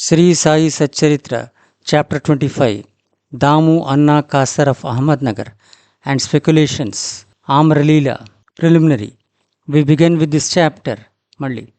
Shirdi Sai Satcharitra, Chapter 25, Damu Anna Kasar of Ahmednagar and Speculations, Amra Leela, Preliminary. We begin with this chapter, Malli.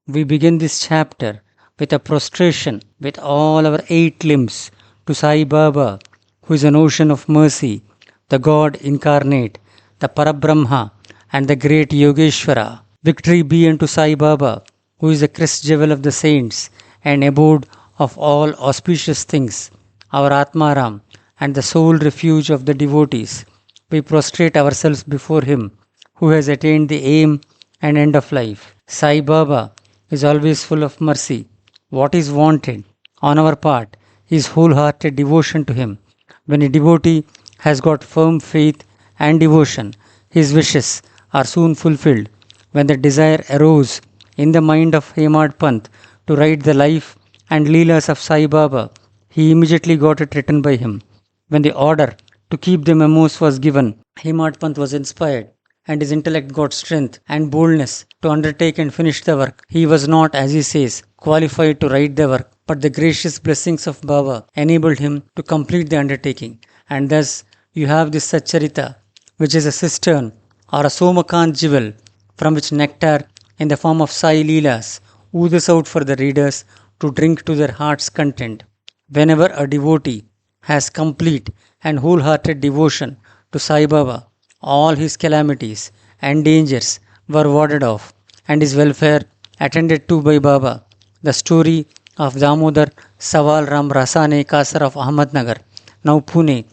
We begin this chapter with a prostration with all our 8 limbs to Sai Baba, who is an ocean of mercy, the God incarnate, the Parabrahma, and the great Yogeshwara. Victory be unto Sai Baba, who is the crest jewel of the saints and abode of all auspicious things, our Atmaram, and the sole refuge of the devotees. We prostrate ourselves before him, who has attained the aim and end of life. Sai Baba is always full of mercy. What is wanted on our part is wholehearted devotion to him. When a devotee has got firm faith and devotion, his wishes are soon fulfilled. When the desire arose in the mind of Hemad Pant to write the life and Leelas of Sai Baba, he immediately got it written by him. When the order to keep the memos was given, Hemad Pant was inspired and his intellect got strength and boldness to undertake and finish the work. He was not, as he says, qualified to write the work, but the gracious blessings of Baba enabled him to complete the undertaking. And thus you have this Satcharita, which is a cistern or a Somakant jewel from which nectar in the form of Sai Leelas oozes out for the readers to drink to their heart's content. Whenever a devotee has complete and wholehearted devotion to Sai Baba, all his calamities and dangers were warded off and his welfare attended to by Baba. The story of Damodar Saval Ram Rasane Kasar of Ahmednagar, now Pune,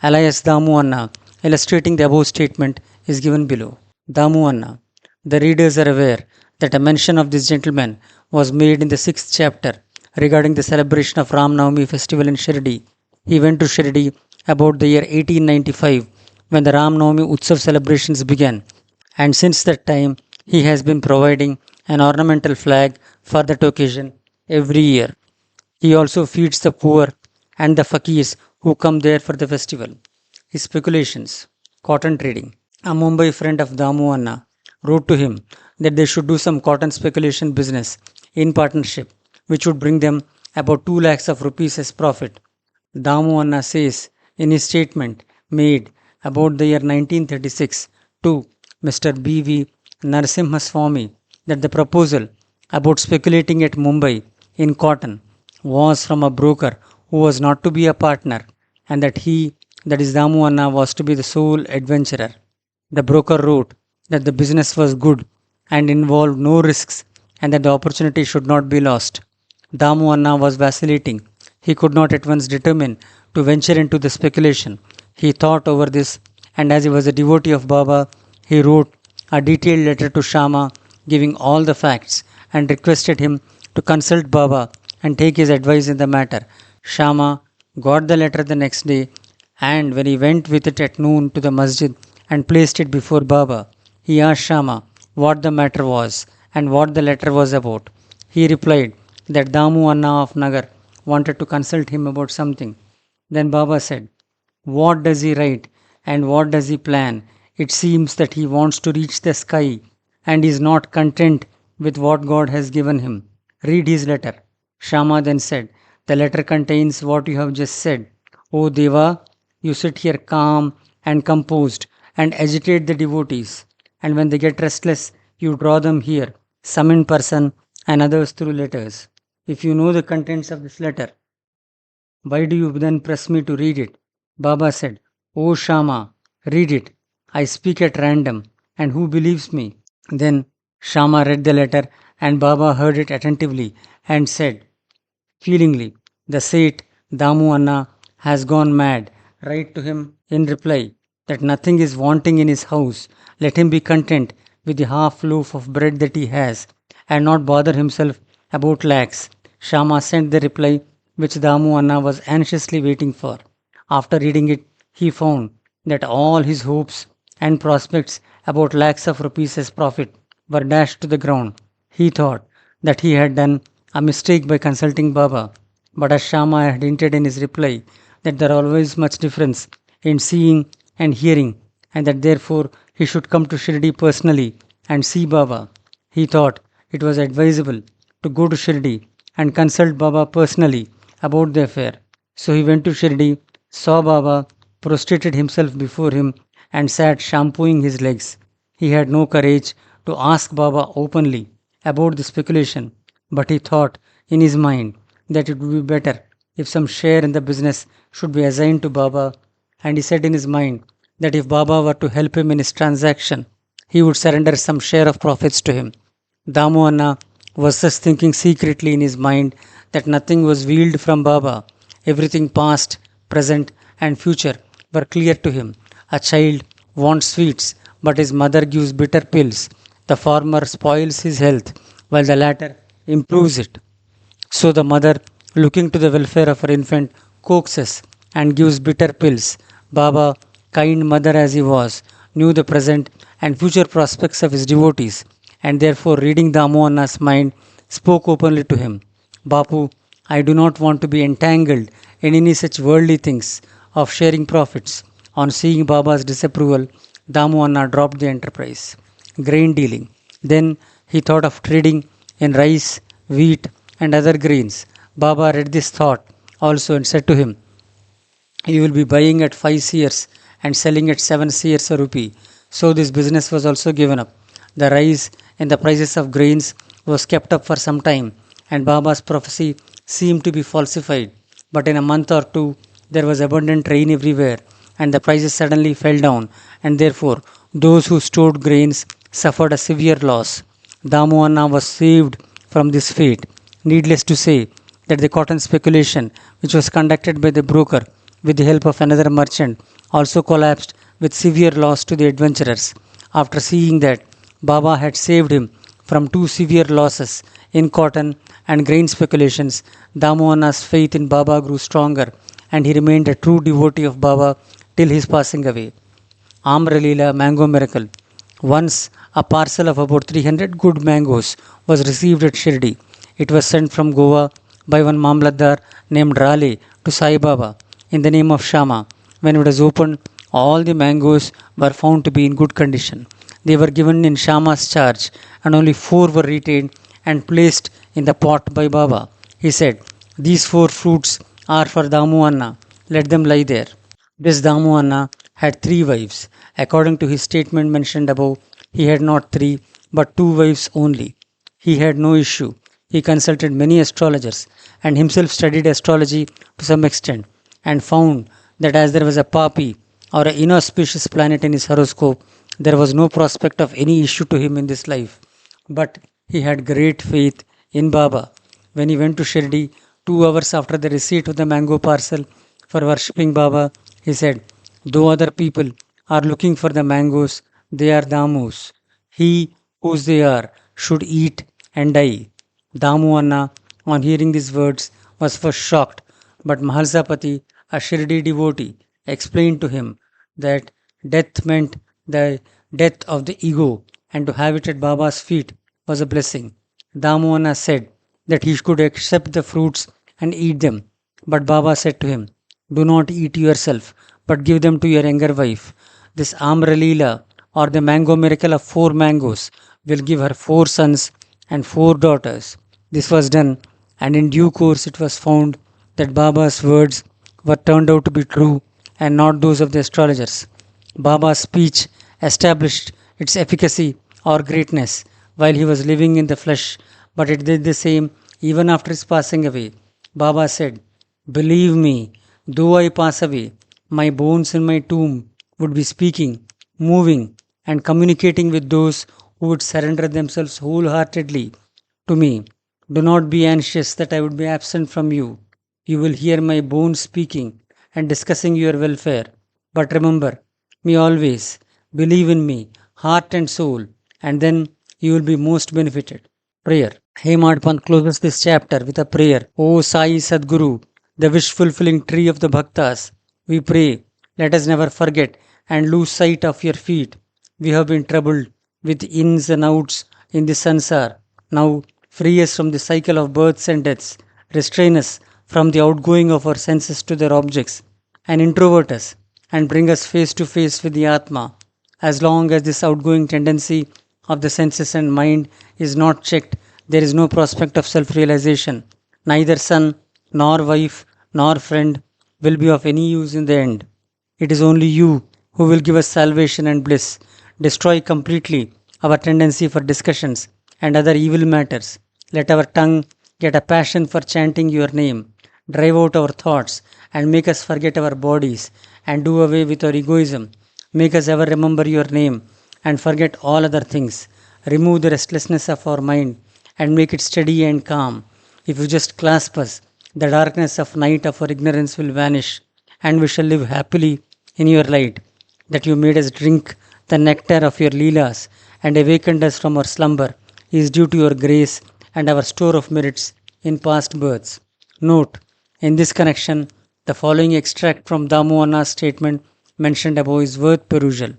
alias Damu Anna, illustrating the above statement, is given below. Damu Anna. The readers are aware that a mention of this gentleman was made in the 6th chapter regarding the celebration of Ram Navami festival in Shirdi. He went to Shirdi about the year 1895 when the Ram Navami Utsav celebrations began, and since that time he has been providing an ornamental flag for that occasion every year. He also feeds the poor and the fakirs who come there for the festival. His speculations, cotton trading. A Mumbai friend of Damu Anna wrote to him that they should do some cotton speculation business in partnership, which would bring them about 2 lakhs of rupees as profit. Damu Anna says in his statement made about the year 1936 to Mr. B.V. Narasimha Swamy that the proposal about speculating at Mumbai in cotton was from a broker who was not to be a partner, and that he, that is Damu Anna, was to be the sole adventurer. The broker wrote that the business was good and involved no risks and that the opportunity should not be lost. Damu Anna was vacillating. He could not at once determine to venture into the speculation. He thought over this, and as he was a devotee of Baba, he wrote a detailed letter to Shama giving all the facts and requested him to consult Baba and take his advice in the matter. Shama got the letter the next day, and when he went with it at noon to the masjid and placed it before Baba, he asked Shama what the matter was and what the letter was about. He replied that Damu Anna of Nagar wanted to consult him about something. Then Baba said, "What does he write and what does he plan? It seems that he wants to reach the sky and is not content with what God has given him. Read his letter." Shama then said, "The letter contains what you have just said. O Deva, you sit here calm and composed and agitate the devotees, and when they get restless, you draw them here, some in person and others through letters. If you know the contents of this letter, why do you then press me to read it?" Baba said, "O Shama, read it. I speak at random, and who believes me?" Then Shama read the letter, and Baba heard it attentively and said feelingly, "The Seth Damu Anna has gone mad. Write to him in reply that nothing is wanting in his house. Let him be content with the half loaf of bread that he has, and not bother himself about lakhs." Shama sent the reply which Damu Anna was anxiously waiting for. After reading it, he found that all his hopes and prospects about lakhs of rupees as profit were dashed to the ground. He thought that he had done a mistake by consulting Baba, but as Shama had hinted in his reply that there always much difference in seeing and hearing, and that therefore he should come to Shirdi personally and see Baba, he thought it was advisable to go to Shirdi and consult Baba personally about the affair. So he went to Shirdi, saw Baba, prostrated himself before him, and sat shampooing his legs. He had no courage to ask Baba openly about the speculation, but he thought in his mind that it would be better if some share in the business should be assigned to Baba, and he said in his mind that if Baba were to help him in his transaction, he would surrender some share of profits to him. Damu Anna was thus thinking secretly in his mind that nothing was veiled from Baba. Everything past, present, and future were clear to him. A child wants sweets, but his mother gives bitter pills. The former spoils his health, while the latter improves it. So the mother, looking to the welfare of her infant, coaxes and gives bitter pills. Baba, kind mother as he was, knew the present and future prospects of his devotees, and therefore, reading the Anna's mind, spoke openly to him. Bapu, I do not want to be entangled in any such worldly things of sharing profits. On seeing Baba's disapproval, Damu Anna dropped the enterprise. Grain dealing. Then he thought of trading in rice, wheat, and other grains. Baba read this thought also and said to him, you will be buying at 5 seers and selling at 7 seers a rupee. So this business was also given up. The rise in the prices of grains was kept up for some time, and Baba's prophecy seemed to be falsified. But in a month or two, there was abundant rain everywhere, and the prices suddenly fell down, and therefore those who stored grains suffered a severe loss. Damu Anna was saved from this fate. Needless to say that the cotton speculation, which was conducted by the broker with the help of another merchant, also collapsed with severe loss to the adventurers. After seeing that Baba had saved him from two severe losses in cotton and grain speculations, Damu Anna's faith in Baba grew stronger, and he remained a true devotee of Baba till his passing away. Amralila Mango Miracle. Once a parcel of about 300 good mangoes was received at Shirdi. It was sent from Goa by one Mamlatdar named Raleigh to Sai Baba in the name of Shama. When it was opened, all the mangoes were found to be in good condition. They were given in Shama's charge, and only 4 were retained and placed in the pot by Baba. He said, these 4 fruits are for Damu Anna. Let them lie there. This Damu Anna had 3 wives. According to his statement mentioned above, he had not 3 but 2 wives only. He had no issue. He consulted many astrologers and himself studied astrology to some extent, and found that as there was a papi or an inauspicious planet in his horoscope, there was no prospect of any issue to him in this life. But he had great faith in Baba. When he went to Shirdi 2 hours after the receipt of the mango parcel for worshipping Baba, he said, though other people are looking for the mangoes, they are Damus. He whose they are should eat and die. Damu Anna, on hearing these words, was first shocked, but Mahalsapati, a Shirdi devotee, explained to him that death meant the death of the ego, and to have it at Baba's feet was a blessing. Damu Anna said that he could accept the fruits and eat them, but Baba said to him, do not eat yourself, but give them to your younger wife. This Amralila, or the mango miracle of 4 mangoes, will give her 4 sons and 4 daughters. This was done, and in due course it was found that Baba's words were turned out to be true and not those of the astrologers. Baba's speech established its efficacy or greatness while he was living in the flesh, but it did the same even after his passing away. Baba said, believe me, though I pass away, my bones in my tomb would be speaking, moving, and communicating with those who would surrender themselves wholeheartedly to me. Do not be anxious that I would be absent from you. You will hear my bones speaking and discussing your welfare. But remember me always, believe in me, heart and soul, and then you will be most benefited. Prayer. Hemad Pant closes this chapter with a prayer. O Sai Sadguru, the wish-fulfilling tree of the Bhaktas, we pray, let us never forget and lose sight of your feet. We have been troubled with ins and outs in the sansar. Now free us from the cycle of births and deaths. Restrain us from the outgoing of our senses to their objects, and introvert us and bring us face to face with the Atma. As long as this outgoing tendency of the senses and mind is not checked, there is no prospect of self-realization. Neither son, nor wife, nor friend will be of any use in the end. It is only you who will give us salvation and bliss. Destroy completely our tendency for discussions and other evil matters. Let our tongue get a passion for chanting your name. Drive out our thoughts and make us forget our bodies and do away with our egoism. Make us ever remember your name and forget all other things. Remove the restlessness of our mind and make it steady and calm. If you just clasp us, the darkness of night of our ignorance will vanish, and we shall live happily in your light. That you made us drink the nectar of your Leelas and awakened us from our slumber is due to your grace and our store of merits in past births. Note, in this connection, the following extract from Damu Anna's statement mentioned above is worth perusal.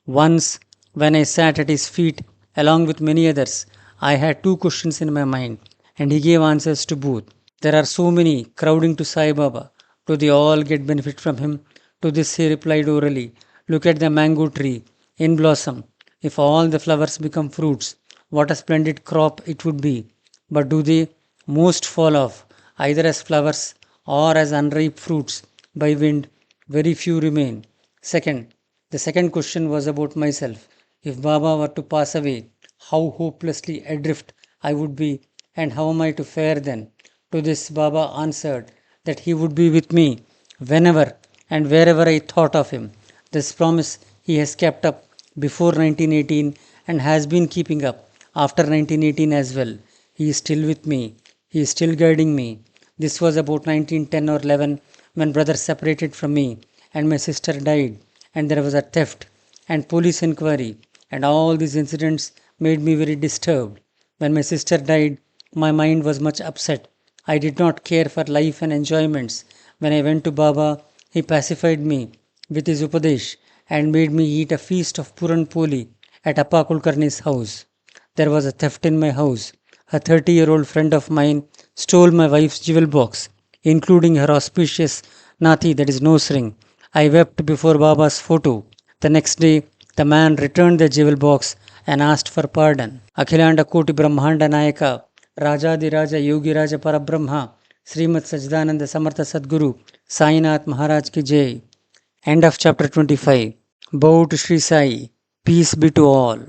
Once, when I sat at his feet along with many others, I had two questions in my mind, and he gave answers to both. There are so many crowding to Sai Baba. Do they all get benefit from him? To this he replied orally, look at the mango tree in blossom. If all the flowers become fruits, what a splendid crop it would be. But do they most fall off, either as flowers or as unripe fruits by wind? Very few remain. The second question was about myself. If Baba were to pass away, how hopelessly adrift I would be, and how am I to fare then? To this Baba answered that he would be with me whenever and wherever I thought of him. This promise he has kept up before 1918 and has been keeping up after 1918 as well. He is still with me. He is still guiding me. This was about 1910 or 11 when brother separated from me and my sister died, and there was a theft and police inquiry, and all these incidents made me very disturbed. When my sister died, my mind was much upset. I did not care for life and enjoyments. When I went to Baba, he pacified me with his Upadesh and made me eat a feast of Puran Poli at Appa Kulkarni's house. There was a theft in my house. A 30-year-old friend of mine stole my wife's jewel box, including her auspicious Nathi, that is nose ring. I wept before Baba's photo. The next day, the man returned the jewel box and asked for pardon. Akhilanda Koti Brahmanda Nayaka, Rajadi Raja Yogi Raja Parabrahma, Srimad Sajdananda Samartha Sadguru, Sainath Maharaj ki Jai. End of chapter 25. Bow to Sri Sai. Peace be to all.